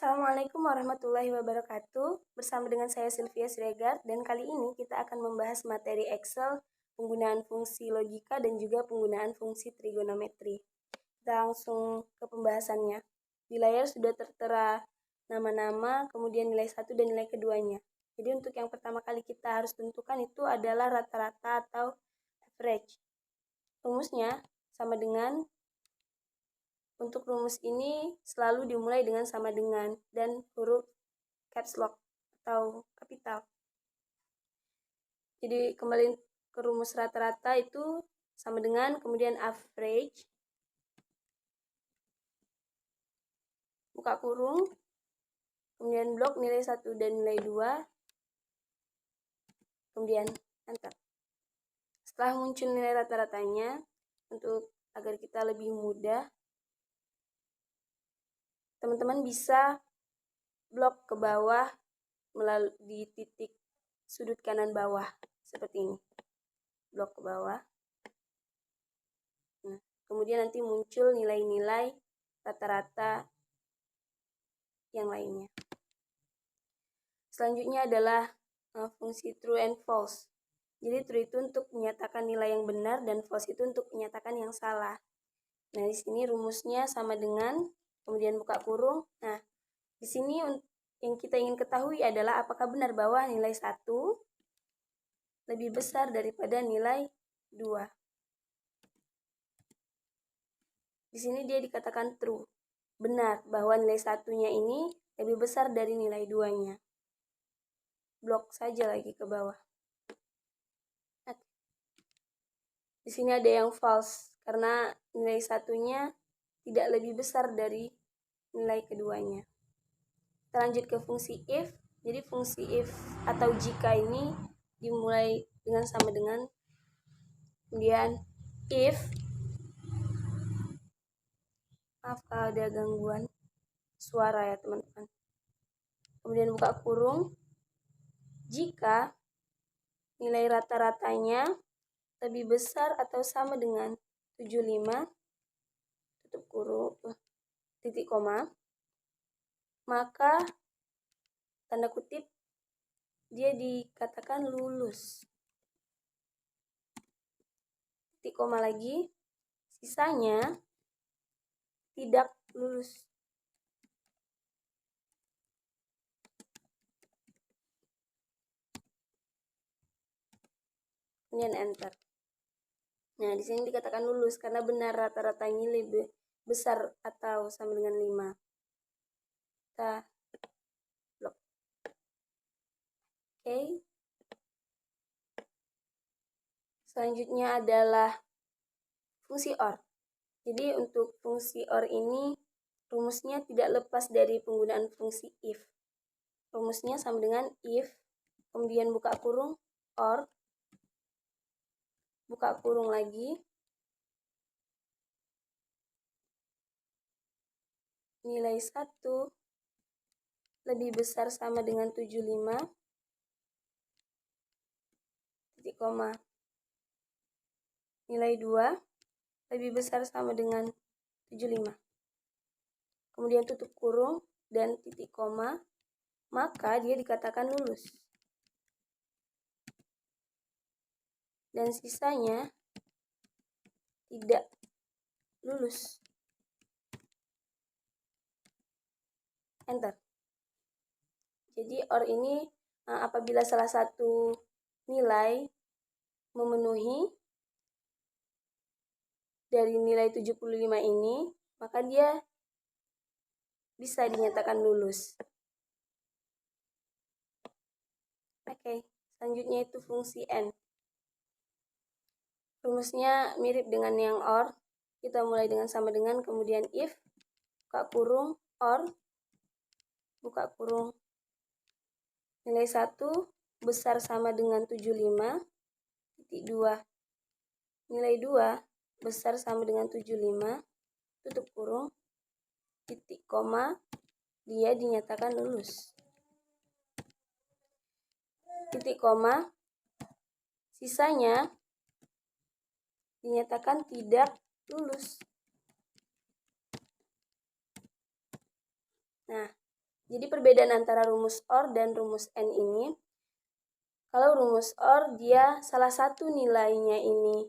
Assalamualaikum warahmatullahi wabarakatuh. Bersama dengan saya Sylvia Siregar dan kali ini kita akan membahas materi Excel, penggunaan fungsi logika dan juga penggunaan fungsi trigonometri. Kita langsung ke pembahasannya. Di layar sudah tertera nama-nama, kemudian nilai 1 dan nilai keduanya. Jadi untuk yang pertama kali kita harus tentukan itu adalah rata-rata atau average. Rumusnya sama dengan, untuk rumus ini selalu dimulai dengan sama dengan dan huruf caps lock atau kapital. Jadi kembali ke rumus rata-rata itu sama dengan, kemudian average, buka kurung, kemudian blok nilai 1 dan nilai 2, kemudian enter. Setelah muncul nilai rata-ratanya, untuk agar kita lebih mudah, teman-teman bisa blok ke bawah melalui di titik sudut kanan bawah seperti ini. Blok ke bawah. Nah, kemudian nanti muncul nilai-nilai rata-rata yang lainnya. Selanjutnya adalah fungsi true and false. Jadi true itu untuk menyatakan nilai yang benar dan false itu untuk menyatakan yang salah. Nah, di sini rumusnya sama dengan, kemudian buka kurung. Nah, di sini yang kita ingin ketahui adalah apakah benar bahwa nilai 1 lebih besar daripada nilai 2. Di sini dia dikatakan true. Benar bahwa nilai 1-nya ini lebih besar dari nilai 2-nya. Blok saja lagi ke bawah. Di sini ada yang false karena nilai 1-nya tidak lebih besar dari nilai keduanya. Kita lanjut ke fungsi if. Jadi fungsi if atau jika ini dimulai dengan sama dengan, kemudian if, maaf kalau ada gangguan suara ya teman-teman. Kemudian buka kurung, jika nilai rata-ratanya lebih besar atau sama dengan 75, tutup kurung, titik koma, maka tanda kutip dia dikatakan lulus. Titik koma lagi, sisanya tidak lulus. Kemudian enter. Nah, di sini dikatakan lulus karena benar rata-ratanya lebih besar atau sama dengan 5. Kita blok. Oke. Selanjutnya adalah fungsi OR. Jadi untuk fungsi OR ini rumusnya tidak lepas dari penggunaan fungsi if. Rumusnya sama dengan if, kemudian buka kurung, OR, buka kurung lagi, nilai 1 lebih besar sama dengan 75, titik koma, nilai 2 lebih besar sama dengan 75. Kemudian tutup kurung dan titik koma, maka dia dikatakan lulus. Dan sisanya tidak lulus. Enter. Jadi OR ini apabila salah satu nilai memenuhi dari nilai 75 ini, maka dia bisa dinyatakan lulus. Oke, selanjutnya itu fungsi AND. Rumusnya mirip dengan yang OR. Kita mulai dengan sama dengan, kemudian if, buka kurung, OR, buka kurung, nilai 1 besar sama dengan 75, titik 2, nilai 2 besar sama dengan 75, tutup kurung, titik koma, dia dinyatakan lulus. Titik koma, sisanya dinyatakan tidak lulus. Nah, Jadi perbedaan antara rumus OR dan rumus N ini, kalau rumus OR dia salah satu nilainya ini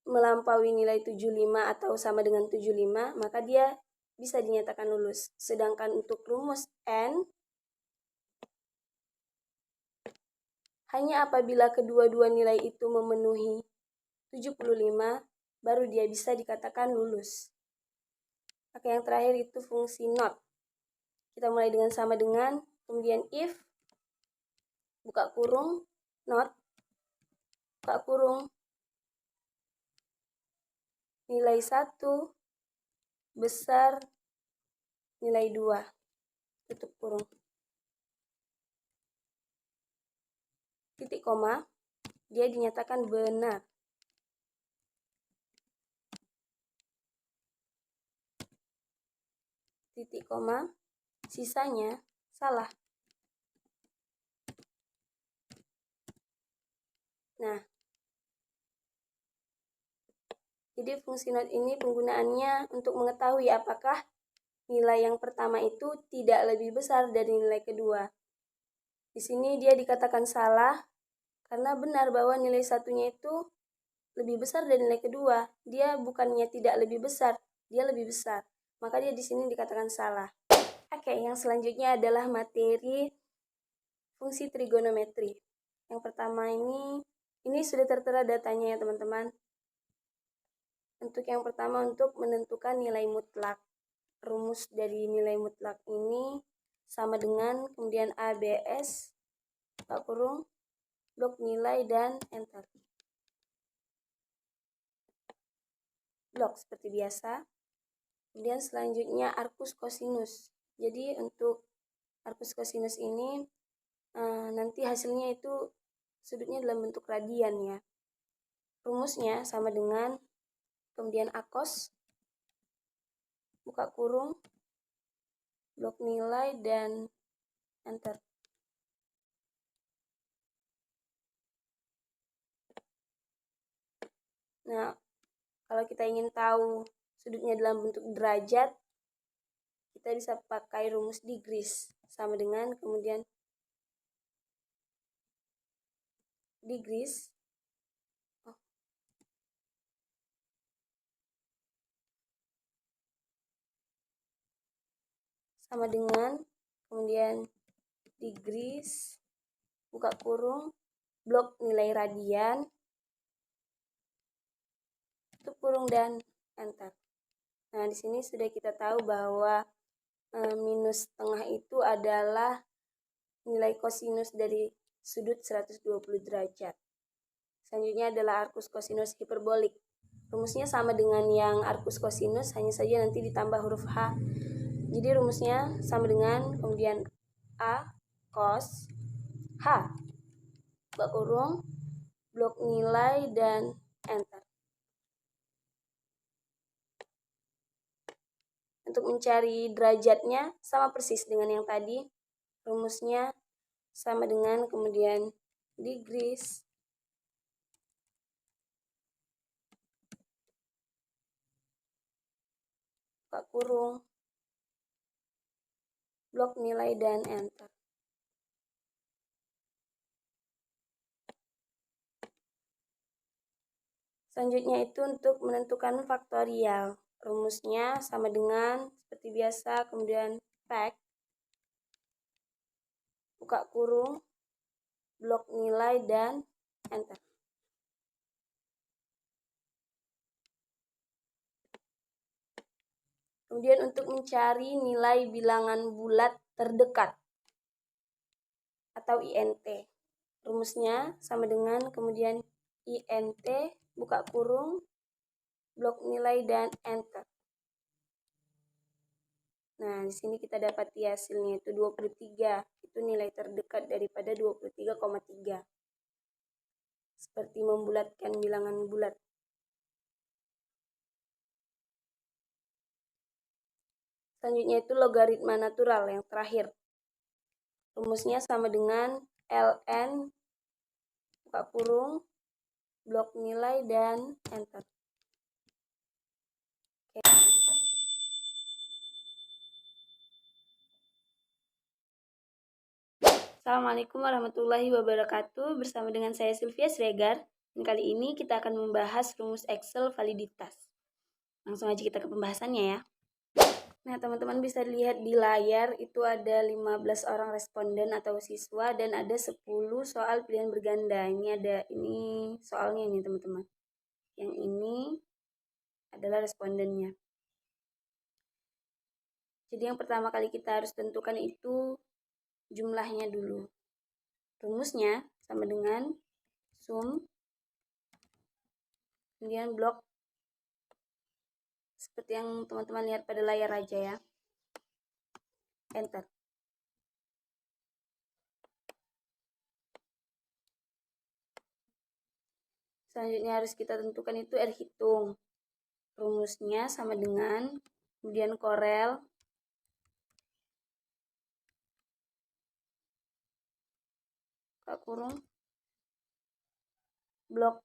melampaui nilai 75 atau sama dengan 75, maka dia bisa dinyatakan lulus. Sedangkan untuk rumus N, hanya apabila kedua-dua nilai itu memenuhi 75, baru dia bisa dikatakan lulus. Oke, yang terakhir itu fungsi not. Kita mulai dengan sama dengan, kemudian if, buka kurung, not, buka kurung, nilai 1 besar nilai 2, tutup kurung. Titik koma, dia dinyatakan benar. Titik koma, sisanya salah. Nah, jadi fungsi not ini penggunaannya untuk mengetahui apakah nilai yang pertama itu tidak lebih besar dari nilai kedua. Di sini dia dikatakan salah karena benar bahwa nilai satunya itu lebih besar dari nilai kedua. Dia bukannya tidak lebih besar, dia lebih besar. Maka dia di sini dikatakan salah. Oke, yang selanjutnya adalah materi fungsi trigonometri. Yang pertama ini sudah tertera datanya ya teman-teman. Untuk yang pertama, untuk menentukan nilai mutlak. Rumus dari nilai mutlak ini sama dengan kemudian ABS, buka kurung, blok nilai, dan enter. Blok seperti biasa. Kemudian selanjutnya arcus cosinus. Jadi untuk arcus cosinus ini nanti hasilnya itu sudutnya dalam bentuk radian ya. Rumusnya sama dengan kemudian akos, buka kurung, blok nilai, dan enter. Nah, kalau kita ingin tahu sudutnya dalam bentuk derajat, kita bisa pakai rumus degrees, sama dengan kemudian degrees sama dengan kemudian degrees, buka kurung, blok nilai radian, tutup kurung, dan enter. Nah, di sini sudah kita tahu bahwa minus tengah itu adalah nilai kosinus dari sudut 120 derajat. Selanjutnya adalah arcus cosinus hiperbolik. Rumusnya sama dengan yang arcus cosinus, hanya saja nanti ditambah huruf H. Jadi rumusnya sama dengan kemudian A cos H, buka kurung, blok nilai, dan enter. Untuk mencari derajatnya sama persis dengan yang tadi. Rumusnya sama dengan kemudian degrees, buka kurung, blok nilai, dan enter. Selanjutnya itu untuk menentukan faktorial. Rumusnya sama dengan seperti biasa, kemudian fact, buka kurung, blok nilai, dan enter. Kemudian untuk mencari nilai bilangan bulat terdekat atau INT. Rumusnya sama dengan kemudian INT, buka kurung, blok nilai, dan enter. Nah, di sini kita dapati hasilnya itu 23. Itu nilai terdekat daripada 23,3. Seperti membulatkan bilangan bulat. Selanjutnya itu logaritma natural yang terakhir. Rumusnya sama dengan ln, buka kurung, blok nilai, dan enter. Oke. Assalamualaikum warahmatullahi wabarakatuh. Bersama dengan saya Sylvia Sregar. Dan kali ini kita akan membahas rumus Excel validitas. Langsung aja kita ke pembahasannya ya. Nah, teman-teman bisa lihat di layar itu ada 15 orang responden atau siswa dan ada 10 soal pilihan berganda. Ini soalnya ini teman-teman. Yang ini adalah respondennya. Jadi yang pertama kali kita harus tentukan itu jumlahnya dulu. Rumusnya sama dengan sum, kemudian blok, seperti yang teman-teman lihat pada layar aja ya. Enter. Selanjutnya harus kita tentukan itu R hitung. Rumusnya sama dengan, kemudian korel, kurung, blok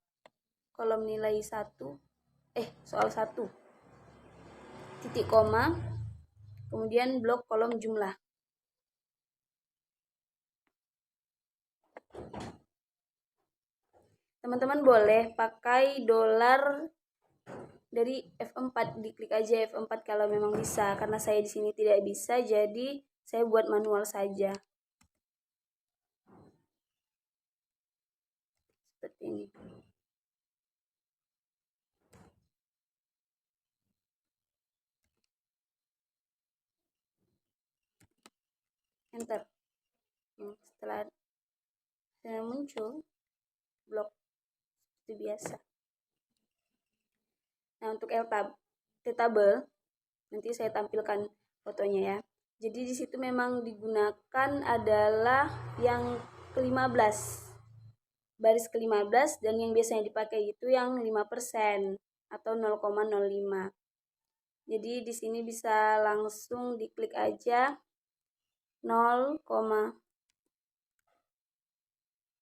kolom nilai soal 1, titik koma, kemudian blok kolom jumlah. Teman-teman boleh pakai dolar dari F4, diklik aja F4 kalau memang bisa, karena saya di sini tidak bisa, jadi saya buat manual saja. Seperti ini. Enter. Setelah muncul blok seperti biasa. Nah, untuk T-table nanti saya tampilkan fotonya ya. Jadi di situ memang digunakan adalah yang ke-15. Baris ke-15 dan yang biasanya dipakai itu yang 5% atau 0,05. Jadi di sini bisa langsung diklik aja 0,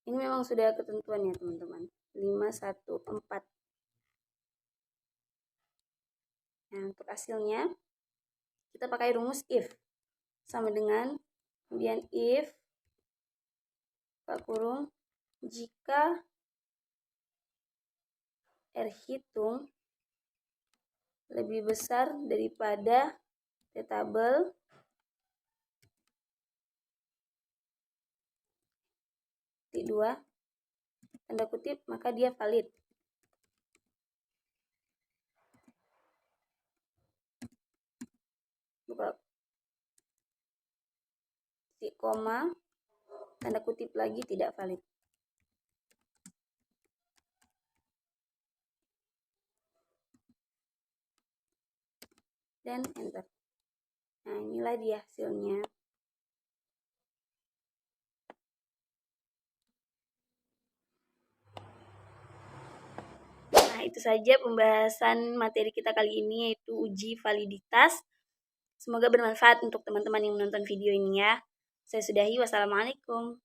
ini memang sudah ketentuan ya teman-teman, 514. Nah, untuk hasilnya kita pakai rumus if sama dengan, kemudian if kurung, jika R hitung lebih besar daripada T-table, titik 2, tanda kutip, maka dia valid. Buka titik koma, tanda kutip lagi, tidak valid. Dan enter. Nah, inilah dia hasilnya. Nah, itu saja pembahasan materi kita kali ini, yaitu uji validitas. Semoga bermanfaat untuk teman-teman yang menonton video ini ya. Saya sudahi, wassalamualaikum.